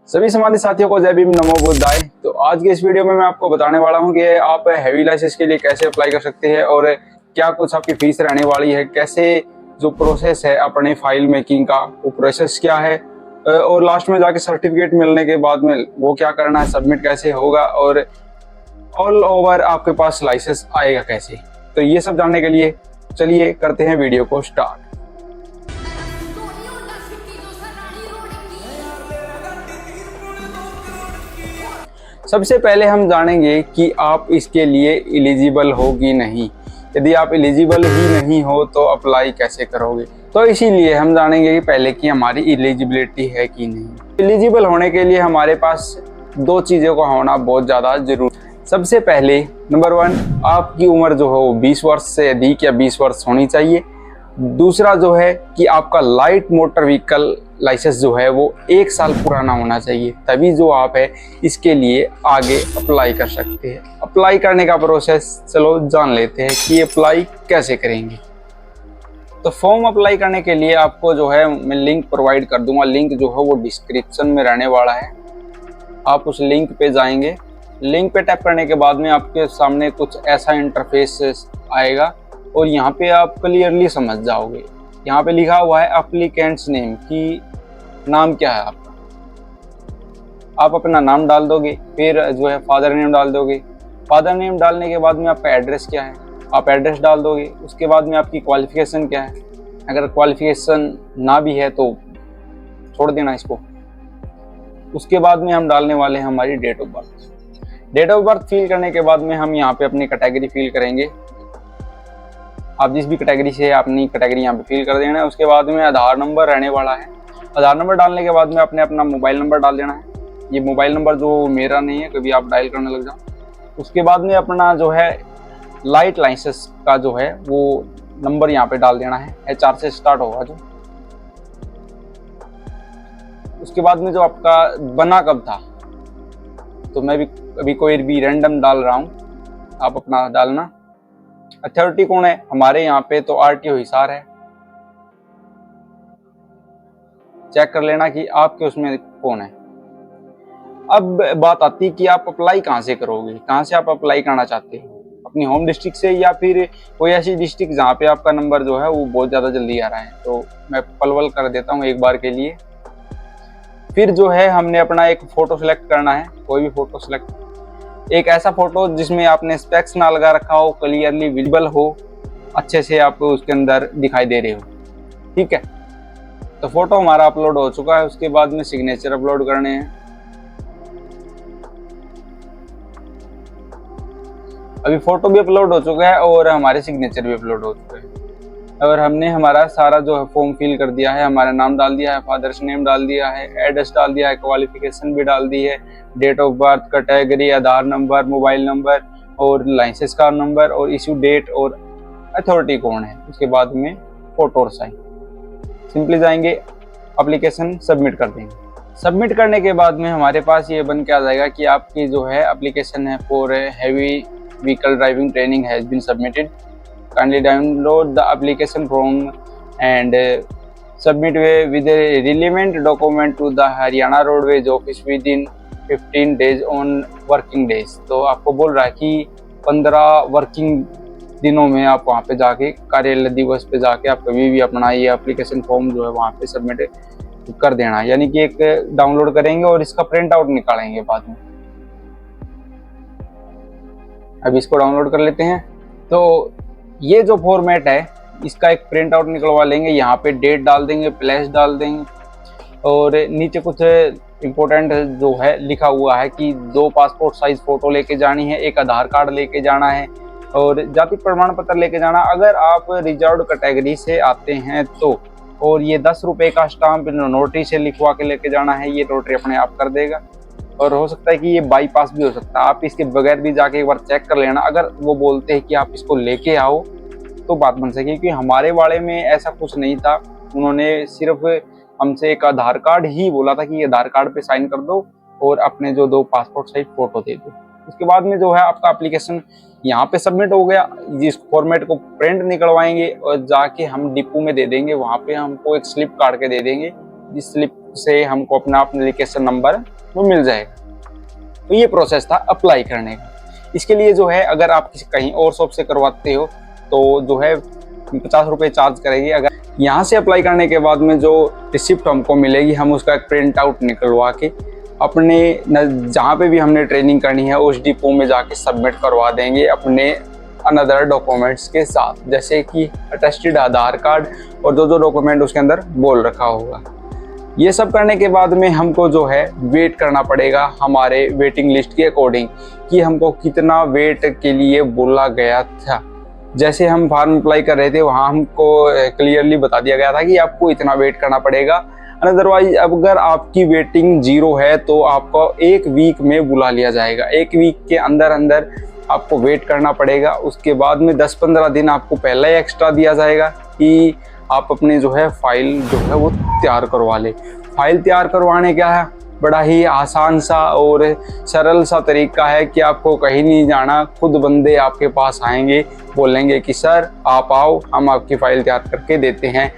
सभी समाधि साथियों को जय भीम, नमो बुद्धाय। तो आज के इस वीडियो में मैं आपको बताने वाला हूं कि आप हैवी लाइसेंस के लिए कैसे अप्लाई कर सकते हैं और क्या कुछ आपकी फीस रहने वाली है, कैसे जो प्रोसेस है अपने फाइल मेकिंग का वो प्रोसेस क्या है, और लास्ट में जाके सर्टिफिकेट मिलने के बाद में वो क्या करना है, सबमिट कैसे होगा और ऑल ओवर आपके पास लाइसेंस आएगा कैसे। तो ये सब जानने के लिए चलिए करते हैं वीडियो को स्टार्ट। सबसे पहले हम जानेंगे कि आप इसके लिए एलिजिबल हो कि नहीं। यदि आप एलिजिबल ही नहीं हो तो अप्लाई कैसे करोगे। तो इसीलिए हम जानेंगे कि पहले कि हमारी एलिजिबिलिटी है कि नहीं। एलिजिबल होने के लिए हमारे पास दो चीज़ों का होना बहुत ज़्यादा जरूरी। सबसे पहले नंबर 1, आपकी उम्र जो है वो 20 वर्ष से अधिक या 20 वर्ष होनी चाहिए। दूसरा जो है कि आपका लाइट मोटर व्हीकल लाइसेंस जो है वो 1 साल पुराना होना चाहिए, तभी जो आप है इसके लिए आगे अप्लाई कर सकते हैं। अप्लाई करने का प्रोसेस चलो जान लेते हैं कि अप्लाई कैसे करेंगे। तो फॉर्म अप्लाई करने के लिए आपको जो है मैं लिंक प्रोवाइड कर दूंगा। लिंक जो है वो डिस्क्रिप्शन में रहने वाला है। आप उस लिंक पे जाएंगे। लिंक पे टैप करने के बाद में आपके सामने कुछ ऐसा इंटरफेस आएगा और यहाँ पे आप क्लियरली समझ जाओगे। यहाँ पे लिखा हुआ है एप्लीकेंट्स नेम, कि नाम क्या है आपका। आप अपना नाम डाल दोगे, फिर जो है फादर नेम डाल दोगे। फादर नेम डालने के बाद में आपका एड्रेस क्या है, आप एड्रेस डाल दोगे। उसके बाद में आपकी क्वालिफिकेशन क्या है, अगर क्वालिफिकेशन ना भी है तो छोड़ देना इसको। उसके बाद में हम डालने वाले हैं हमारी date of birth. Date of birth fill करने के बाद में हम यहाँ पे अपनी कैटेगरी फिल करेंगे। आप जिस भी कैटेगरी से अपनी कैटेगरी यहाँ पे फिल कर देना है। उसके बाद में आधार नंबर रहने वाला है। आधार नंबर डालने के बाद में आपने अपना मोबाइल नंबर डाल देना है। ये मोबाइल नंबर जो मेरा नहीं है, कभी आप डायल करने लग जाओ। उसके बाद में अपना जो है लाइट लाइसेंस का जो है वो नंबर यहाँ पे डाल देना है। HR से स्टार्ट होगा जो। उसके बाद में जो आपका बना कब था, तो मैं भी अभी कोई भी रैंडम डाल रहा हूँ, आप अपना डालना। अथॉरिटी कौन है हमारे यहाँ पे, तो RTO हिसार है। चेक कर लेना कि आपके उसमें कौन है। अब बात आती है कि आप अप्लाई कहाँ से करोगे, कहाँ से आप अप्लाई करना चाहते हो, अपनी होम डिस्ट्रिक्ट से या फिर कोई ऐसी डिस्ट्रिक्ट जहाँ पे आपका नंबर जो है वो बहुत ज़्यादा जल्दी आ रहा है। तो मैं पलवल कर देता हूँ एक बार के लिए। फिर जो है हमने अपना एक फ़ोटो सेलेक्ट करना है, कोई भी फ़ोटो सेलेक्ट, एक ऐसा फ़ोटो जिसमें आपने स्पेक्स ना लगा रखा हो, क्लियरली विजिबल हो, अच्छे से आप उसके अंदर दिखाई दे रहे हो। ठीक है, तो फोटो हमारा अपलोड हो चुका है। उसके बाद में सिग्नेचर अपलोड करने हैं। अभी फोटो भी अपलोड हो चुका है और हमारे सिग्नेचर भी अपलोड हो चुके हैं। और हमने हमारा सारा जो है फॉर्म फिल कर दिया है। हमारा नाम डाल दिया है, फादर्स नेम डाल दिया है, एड्रेस डाल दिया है, क्वालिफिकेशन भी डाल दी है, date of birth, category, Aadhaar number, mobile number और लाइसेंस का नंबर और इशू डेट और अथॉरिटी कौन है। उसके बाद में फोटो और साइन। सिंपली जाएंगे, एप्लीकेशन सबमिट कर देंगे। सबमिट करने के बाद में हमारे पास ये बन के आ जाएगा कि आपकी जो है एप्लीकेशन है for heavy vehicle driving training has been submitted. Kindly download the application form and submit with relevant document to the Haryana roadways office with in 15 days on working days. तो आपको बोल रहा है कि 15 वर्किंग दिनों में आप वहाँ पे जाके, कार्यालय दिवस पे जाके आप कभी भी अपना ये एप्लीकेशन फॉर्म जो है वहाँ पे सबमिट कर देना। यानी कि एक डाउनलोड करेंगे और इसका प्रिंट आउट निकालेंगे बाद में। अब इसको डाउनलोड कर लेते हैं। तो ये जो फॉर्मेट है इसका एक प्रिंट आउट निकलवा लेंगे। यहाँ पे डेट डाल देंगे, प्लेस डाल देंगे और नीचे कुछ इम्पोर्टेंट जो है लिखा हुआ है कि 2 पासपोर्ट साइज फोटो लेके जानी है, एक आधार कार्ड लेके जाना है और जाति प्रमाण पत्र लेके जाना। अगर आप रिजर्व कैटेगरी से आते हैं तो, और ये 10 रुपये का स्टाम्प नोटरी से लिखवा के लेके जाना है। ये नोटरी अपने आप कर देगा और हो सकता है कि ये बाईपास भी हो सकता है। आप इसके बगैर भी जाके एक बार चेक कर लेना। अगर वो बोलते हैं कि आप इसको लेके आओ तो बात बन सकेगी, क्योंकि हमारे वाले में ऐसा कुछ नहीं था। उन्होंने सिर्फ हमसे एक आधार कार्ड ही बोला था कि ये आधार कार्ड पे साइन कर दो और अपने जो 2 पासपोर्ट साइज फोटो दे दो। उसके बाद में जो है आपका एप्लीकेशन यहाँ पे सबमिट हो गया। जिस फॉर्मेट को प्रिंट निकलवाएंगे और जाके हम डिपो में दे देंगे। वहाँ पे हमको एक स्लिप काट के दे देंगे, जिस स्लिप से हमको अपना एप्लीकेशन नंबर वो मिल जाएगा। तो ये प्रोसेस था अप्लाई करने का। इसके लिए जो है अगर आप किसी कहीं और शॉप से करवाते हो तो जो है 50 रुपये चार्ज करेगी। अगर यहाँ से अप्लाई करने के बाद में जो रिसिप्ट हमको मिलेगी, हम उसका एक प्रिंट आउट निकलवा के अपने जहाँ पे भी हमने ट्रेनिंग करनी है उस डिपो में जाके सबमिट करवा देंगे अपने अनदर डॉक्यूमेंट्स के साथ, जैसे कि अटेस्टेड आधार कार्ड और जो डॉक्यूमेंट उसके अंदर बोल रखा होगा। ये सब करने के बाद में हमको जो है वेट करना पड़ेगा हमारे वेटिंग लिस्ट के अकॉर्डिंग कि हमको कितना वेट के लिए बोला गया था। जैसे हम फॉर्म अप्लाई कर रहे थे वहाँ हमको क्लियरली बता दिया गया था कि आपको इतना वेट करना पड़ेगा, अदरवाइज अगर आपकी वेटिंग 0 है तो आपको 1 वीक में बुला लिया जाएगा। 1 वीक के अंदर अंदर आपको वेट करना पड़ेगा। उसके बाद में 10-15 दिन आपको पहले ही एक्स्ट्रा दिया जाएगा कि आप अपने जो है फाइल जो है वो तैयार करवा ले। फाइल तैयार करवाने का है बड़ा ही आसान सा और सरल सा तरीका है कि आपको कहीं नहीं जाना, खुद बंदे आपके पास आएंगे, बोलेंगे कि सर आप आओ, हम आपकी फ़ाइल तैयार करके देते हैं।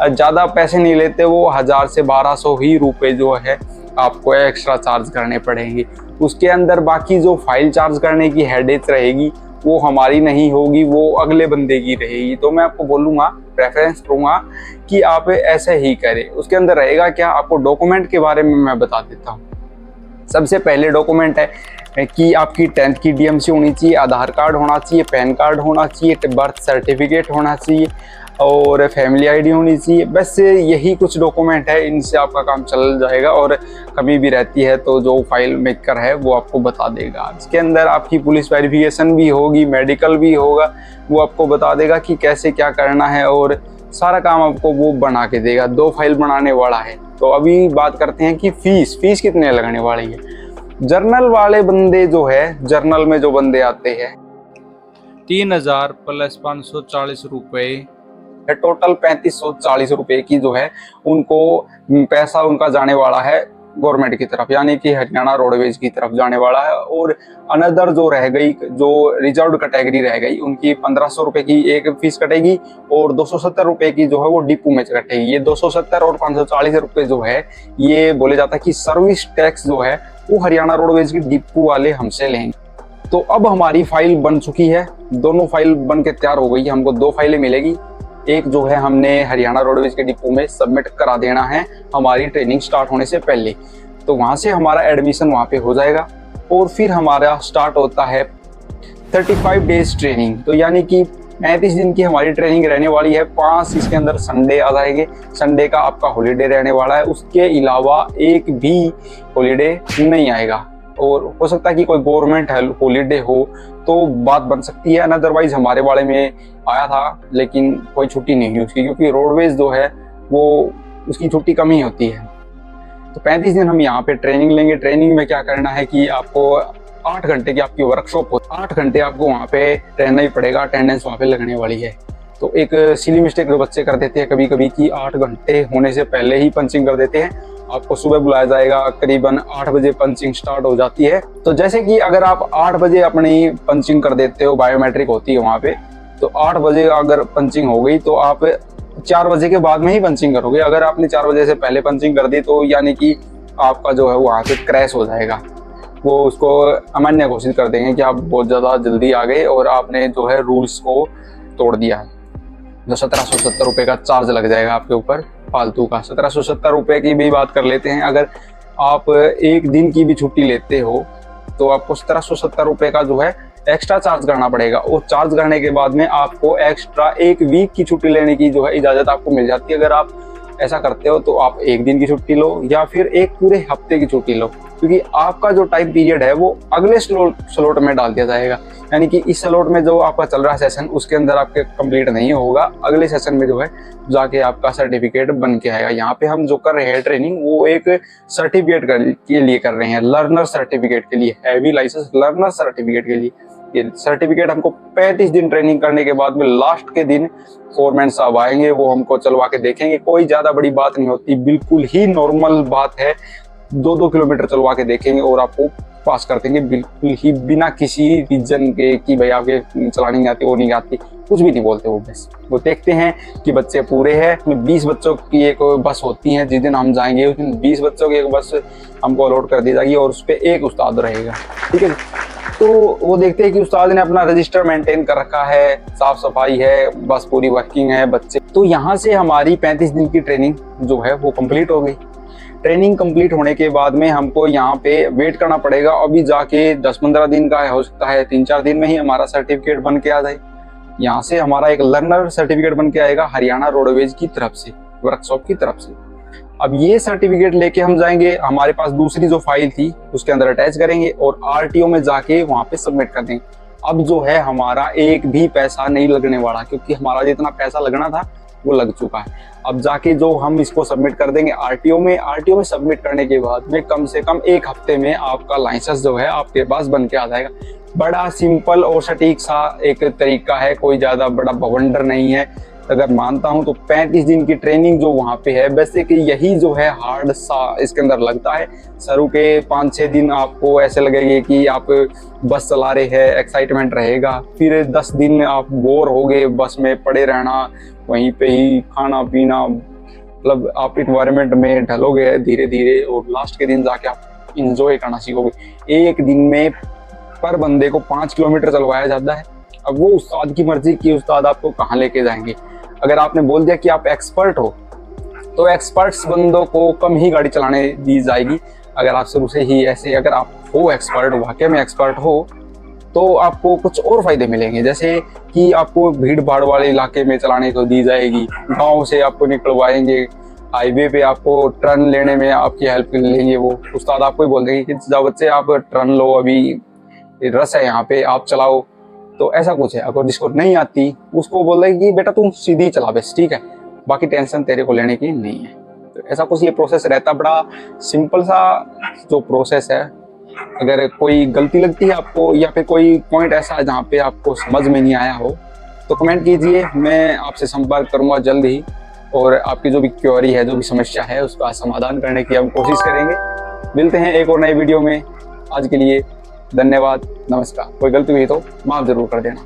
ज़्यादा पैसे नहीं लेते वो, 1000 से 1200 ही रुपए जो है आपको एक्स्ट्रा चार्ज करने पड़ेंगे। उसके अंदर बाकी जो फाइल चार्ज करने की हेडेक रहेगी वो हमारी नहीं होगी, वो अगले बंदे की रहेगी। तो मैं आपको बोलूँगा, प्रेफरेंस दूंगा कि आप ऐसे ही करें। उसके अंदर रहेगा क्या, आपको डॉक्यूमेंट के बारे में मैं बता देता हूँ। सबसे पहले डॉक्यूमेंट है कि आपकी 10th की DMC होनी चाहिए, आधार कार्ड होना चाहिए, पैन कार्ड होना चाहिए, बर्थ सर्टिफिकेट होना चाहिए और फैमिली ID होनी चाहिए। बस यही कुछ डॉक्यूमेंट है, इनसे आपका काम चल जाएगा और कमी भी रहती है तो जो फाइल मेकर है वो आपको बता देगा। इसके अंदर आपकी पुलिस वेरिफिकेशन भी होगी, मेडिकल भी होगा, वो आपको बता देगा कि कैसे क्या करना है और सारा काम आपको वो बना के देगा। 2 फाइल बनाने वाला है। तो अभी बात करते हैं कि फीस कितने लगने वाली है। जर्नल वाले बंदे जो है, जर्नल में जो बंदे आते हैं 3000 प्लस 540 रुपये, टोटल 3540 रुपये की जो है उनको पैसा उनका जाने वाला है गवर्नमेंट की तरफ, यानी कि हरियाणा रोडवेज की तरफ जाने वाला है। और अनदर जो रह गई, जो रिजर्व कैटेगरी रह गई, उनकी 1500 रुपये की एक फीस कटेगी और 270 रुपये की जो है वो डिपो में कटेगी। ये 270 और 540 रुपये जो है ये बोले जाता है कि सर्विस टैक्स जो है वो हरियाणा रोडवेज की डिपो वाले हमसे लेंगे। तो अब हमारी फाइल बन चुकी है, दोनों फाइल बन के तैयार हो गई। हमको 2 फाइलें मिलेगी। एक जो है हमने हरियाणा रोडवेज के डिपो में सबमिट करा देना है हमारी ट्रेनिंग स्टार्ट होने से पहले, तो वहाँ से हमारा एडमिशन वहाँ पे हो जाएगा। और फिर हमारा स्टार्ट होता है 35 डेज ट्रेनिंग। तो यानी कि 35 दिन की हमारी ट्रेनिंग रहने वाली है। 5 इसके अंदर संडे आ जाएंगे, संडे का आपका हॉलीडे रहने वाला है। उसके अलावा एक भी हॉलीडे नहीं आएगा और हो सकता है कि कोई गवर्नमेंट हॉलीडे हो तो बात बन सकती है। अदरवाइज हमारे बारे में आया था लेकिन कोई छुट्टी नहीं हुई उसकी, क्योंकि रोडवेज जो है वो उसकी छुट्टी कम ही होती है। तो 35 दिन हम यहाँ पे ट्रेनिंग लेंगे। ट्रेनिंग में क्या करना है कि आपको 8 घंटे की आपकी वर्कशॉप हो, 8 घंटे आपको वहाँ पे रहना ही पड़ेगा, अटेंडेंस वहाँ पे लगने वाली है। तो एक सिली मिस्टेक जो बच्चे कर देते हैं कभी कभी कि 8 घंटे होने से पहले ही पंचिंग कर देते हैं। आपको सुबह बुलाया जाएगा, करीबन 8 बजे पंचिंग स्टार्ट हो जाती है। तो जैसे कि अगर आप 8 बजे अपनी पंचिंग कर देते हो, बायोमेट्रिक होती है वहाँ पे, तो 8 बजे अगर पंचिंग हो गई तो आप 4 बजे के बाद में ही पंचिंग करोगे। अगर आपने 4 बजे से पहले पंचिंग कर दी तो यानी कि आपका जो है वहाँ से क्रैश हो जाएगा, वो उसको अमान्य घोषित कर देंगे कि आप बहुत ज़्यादा जल्दी आ गए और आपने जो है रूल्स को तोड़ दिया है। जो 1770 रुपये का चार्ज लग जाएगा आपके ऊपर फालतू का। 1770 रुपये की भी बात कर लेते हैं। अगर आप एक दिन की भी छुट्टी लेते हो तो आपको 1770 रुपये का जो है एक्स्ट्रा चार्ज करना पड़ेगा। और चार्ज करने के बाद में आपको एक्स्ट्रा 1 वीक की छुट्टी लेने की जो है इजाज़त आपको मिल जाती है। अगर आप ऐसा करते हो तो आप 1 दिन की छुट्टी लो या फिर एक पूरे हफ्ते की छुट्टी लो, क्योंकि आपका जो टाइम पीरियड है वो अगले स्लॉट में डाल दिया जाएगा। यानी कि इस स्लॉट में जो आपका चल रहा है सेशन उसके अंदर आपके कंप्लीट नहीं होगा, अगले सेशन में जो है जाके आपका सर्टिफिकेट बन के आएगा। यहाँ पे हम जो कर रहे हैं ट्रेनिंग वो एक सर्टिफिकेट के लिए कर रहे हैं, लर्नर सर्टिफिकेट के लिए, हैवी लाइसेंस लर्नर सर्टिफिकेट के लिए। ये सर्टिफिकेट हमको 35 दिन ट्रेनिंग करने के बाद में लास्ट के दिन फोरमैन साहब आएंगे, वो हमको चलवा के देखेंगे। कोई ज्यादा बड़ी बात नहीं होती, बिल्कुल ही नॉर्मल बात है। 2-2 किलोमीटर चलवा के देखेंगे और आपको पास कर देंगे, बिल्कुल ही बिना किसी रीजन के कि भाई आपके चलानी नहीं आती, वो नहीं आती। कुछ भी नहीं बोलते वो। बस वो देखते हैं कि बच्चे पूरे हैं। 20 बच्चों की एक बस होती है, जिस दिन हम जाएंगे उस दिन 20 बच्चों की एक बस हमको अलॉट कर दी जाएगी और उस पर एक उस्ताद रहेगा, ठीक है। तो वो देखते हैं कि उस्ताद ने अपना रजिस्टर मेंटेन कर रखा है, साफ सफाई है, बस पूरी वर्किंग है, बच्चे। तो यहाँ से हमारी 35 दिन की ट्रेनिंग जो है वो कंप्लीट हो गई। ट्रेनिंग कंप्लीट होने के बाद में हमको यहाँ पे वेट करना पड़ेगा। अभी जाके 10-15 दिन का हो सकता है, 3-4 दिन में ही हमारा सर्टिफिकेट बन के आ जाए। यहाँ से हमारा एक लर्नर सर्टिफिकेट बन के आएगा हरियाणा रोडवेज की तरफ से, वर्कशॉप की तरफ से। अब ये सर्टिफिकेट लेके हम जाएंगे, हमारे पास दूसरी जो फाइल थी उसके अंदर अटैच करेंगे और आरटीओ में जाके वहां पे सबमिट कर देंगे। अब जो है हमारा एक भी पैसा नहीं लगने वाला, क्योंकि हमारा जितना पैसा लगना था वो लग चुका है। अब जाके जो हम इसको सबमिट कर देंगे आरटीओ में सबमिट करने के बाद में कम से कम 1 हफ्ते में आपका लाइसेंस जो है आपके पास बन के आ जाएगा। बड़ा सिंपल और सटीक सा एक तरीका है, कोई ज्यादा बड़ा बवंडर नहीं है। अगर मानता हूं तो 35 दिन की ट्रेनिंग जो वहां पे है, वैसे कि यही जो है हार्ड सा इसके अंदर लगता है। शुरू के 5-6 दिन आपको ऐसे लगेंगे कि आप बस चला रहे हैं, एक्साइटमेंट रहेगा। फिर 10 दिन आप बोर हो गए, बस में पड़े रहना, वहीं पे ही खाना पीना, मतलब आप इन्वायरमेंट में ढलोगे धीरे धीरे और लास्ट के दिन जाके आप इंजॉय करना सीखोगे। एक दिन में पर बंदे को 5 किलोमीटर चलवाया जाता है। अब वो उस्ताद की मर्जी की उस्ताद आपको कहाँ लेके जाएंगे। अगर आपने बोल दिया कि आप एक्सपर्ट हो तो एक्सपर्ट्स बंदों को कम ही गाड़ी चलाने दी जाएगी। अगर आप शुरू से ही ऐसे, अगर आप हो एक्सपर्ट, वाकई में एक्सपर्ट हो, तो आपको कुछ और फायदे मिलेंगे। जैसे कि आपको भीड़ भाड़ वाले इलाके में चलाने को दी जाएगी, गांव से आपको निकलवाएंगे, हाईवे पे आपको टर्न लेने में आपकी हेल्प लेंगे। वो उस्ताद आपको ही बोल देंगे कि जाओ बच्चे आप टर्न लो, अभी रस है यहाँ पे, आप चलाओ। तो ऐसा कुछ है। अगर जिसको नहीं आती उसको बोल देंगे कि बेटा तुम सीधी चला बस, ठीक है, बाकी टेंशन तेरे को लेने की नहीं है। तो ऐसा कुछ ये प्रोसेस रहता, बड़ा सिंपल सा जो प्रोसेस है। अगर कोई गलती लगती है आपको या फिर कोई पॉइंट ऐसा है जहाँ पे आपको समझ में नहीं आया हो तो कमेंट कीजिए, मैं आपसे संपर्क करूंगा जल्द ही। और आपकी जो भी क्वेरी है, जो भी समस्या है, उसका समाधान करने की हम कोशिश करेंगे। मिलते हैं एक और नए वीडियो में। आज के लिए धन्यवाद, नमस्कार। कोई गलती हुई तो माफ जरूर कर देना।